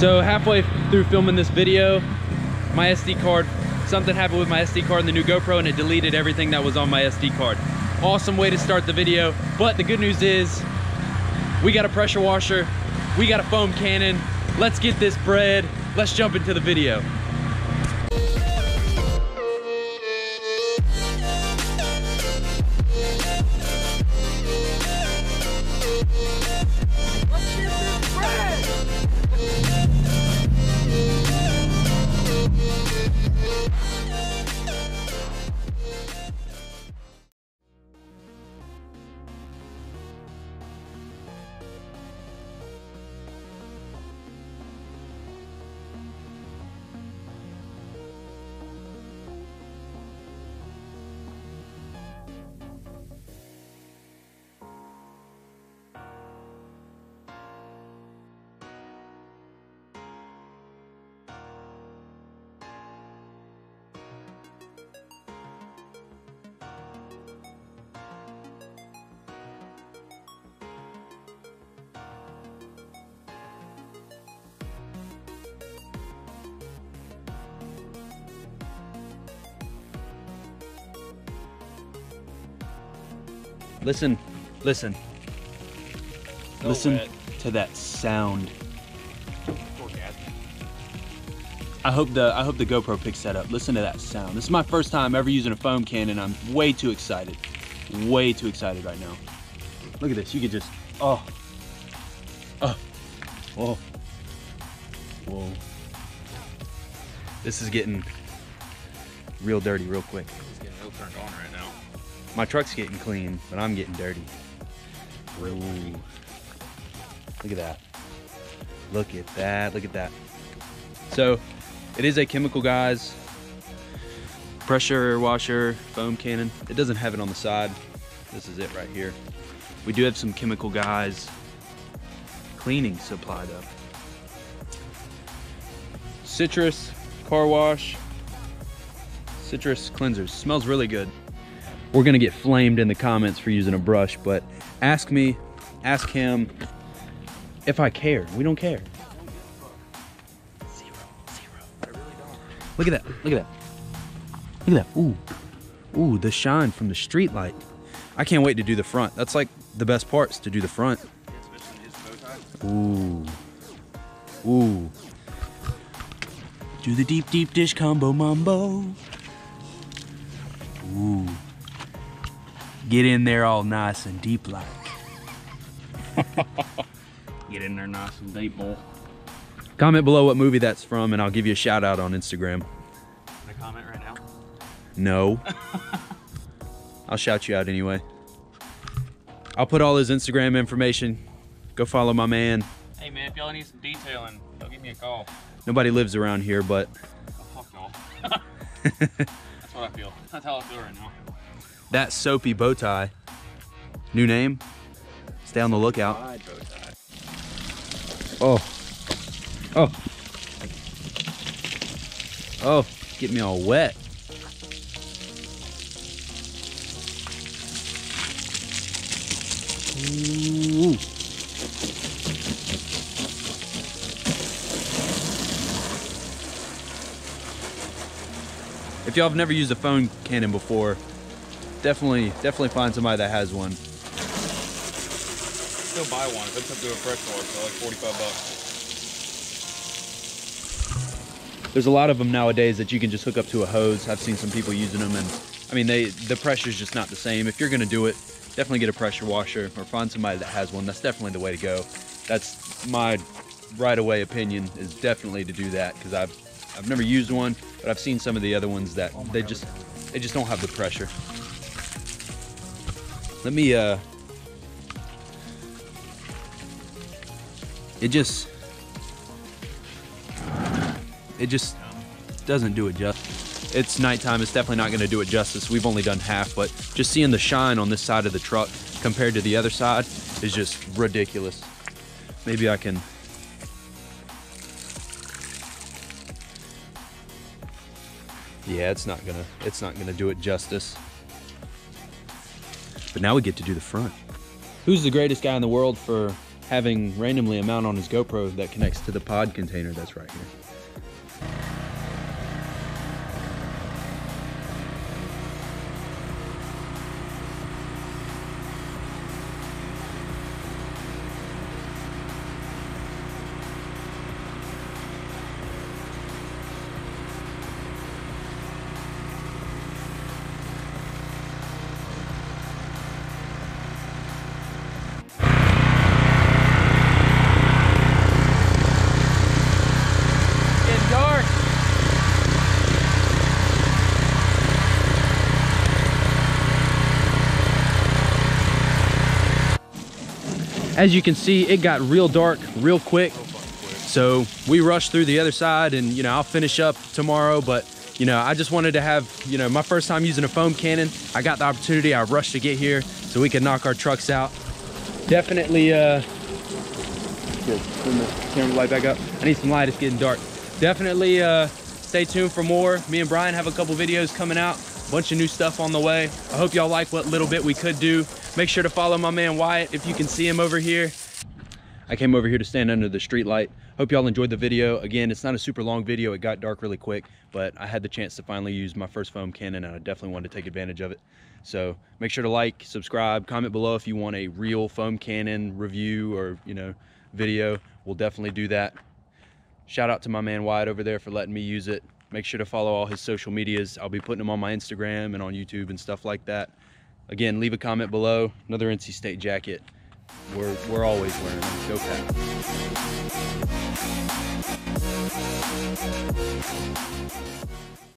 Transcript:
So halfway through filming this video, my SD card, something happened with my SD card in the new GoPro and it deleted everything that was on my SD card. Awesome way to start the video, but the good news is we got a pressure washer, we got a foam cannon. Let's get this bread. Let's jump into the video. Listen to that sound. I hope the GoPro picks that up. Listen to that sound. This is my first time ever using a foam cannon. I'm way too excited. Way too excited right now. Look at this. You could just, oh. Whoa. This is getting real dirty real quick. It's getting real turned on right now. My truck's getting clean, but I'm getting dirty. Real dirty. Look at that. Look at that. Look at that. So, it is a chemical, guys. Pressure washer, foam cannon. It doesn't have it on the side. This is it right here. We do have some chemical, guys. Cleaning supply though. Citrus car wash. Citrus cleansers. Smells really good. We're gonna get flamed in the comments for using a brush, but ask me, ask him if I care. We don't care. Zero. I really don't. Look at that. Look at that. Look at that. Ooh, the shine from the street light. I can't wait to do the front. That's like the best parts, to do the front. Ooh. Do the deep dish combo mambo. Ooh. Get in there all nice and deep like. Get in there nice and deep, boy. Comment below what movie that's from and I'll give you a shout out on Instagram. Can I comment right now? No. I'll shout you out anyway. I'll put all his Instagram information. Go follow my man. Hey man, if y'all need some detailing, y'all give me a call. Nobody lives around here, but... Oh, fuck y'all. That's what I feel. That's how I feel right now. That soapy bow tie. New name? Stay on the lookout. Bow tie. Oh, get me all wet. Ooh. If y'all have never used a foam cannon before, definitely find somebody that has one. Still buy one. If it's up to a fresh wash, so like 45 bucks. There's a lot of them nowadays that you can just hook up to a hose. I've seen some people using them, and I mean, the pressure's just not the same. If you're gonna do it, definitely get a pressure washer or find somebody that has one. That's definitely the way to go. That's my right away opinion, is definitely to do that, because I've never used one, but I've seen some of the other ones that they just don't have the pressure. Let me it just doesn't do it justice. It's nighttime. It's definitely not going to do it justice. We've only done half, but just seeing the shine on this side of the truck compared to the other side is just ridiculous. Maybe I can... Yeah, it's not gonna do it justice. But now we get to do the front. Who's the greatest guy in the world for having randomly a mount on his GoPro that connects to the pod container that's right here. As you can see, it got real dark real quick. So we rushed through the other side, and you know, I'll finish up tomorrow, but you know, I just wanted to have, you know, my first time using a foam cannon. I got the opportunity, I rushed to get here so we could knock our trucks out. Definitely, good, turn the camera light back up. I need some light, it's getting dark. Definitely stay tuned for more. Me and Brian have a couple videos coming out, bunch of new stuff on the way. I hope y'all like what little bit we could do. Make sure to follow my man Wyatt if you can see him over here. I came over here to stand under the street light. Hope y'all enjoyed the video. Again, it's not a super long video. It got dark really quick, but I had the chance to finally use my first foam cannon, and I definitely wanted to take advantage of it. So make sure to like, subscribe, comment below if you want a real foam cannon review or, you know, video. We'll definitely do that. Shout out to my man Wyatt over there for letting me use it. Make sure to follow all his social medias. I'll be putting them on my Instagram and on YouTube and stuff like that. Again, leave a comment below. Another NC State jacket. We're always wearing them. Go Pack.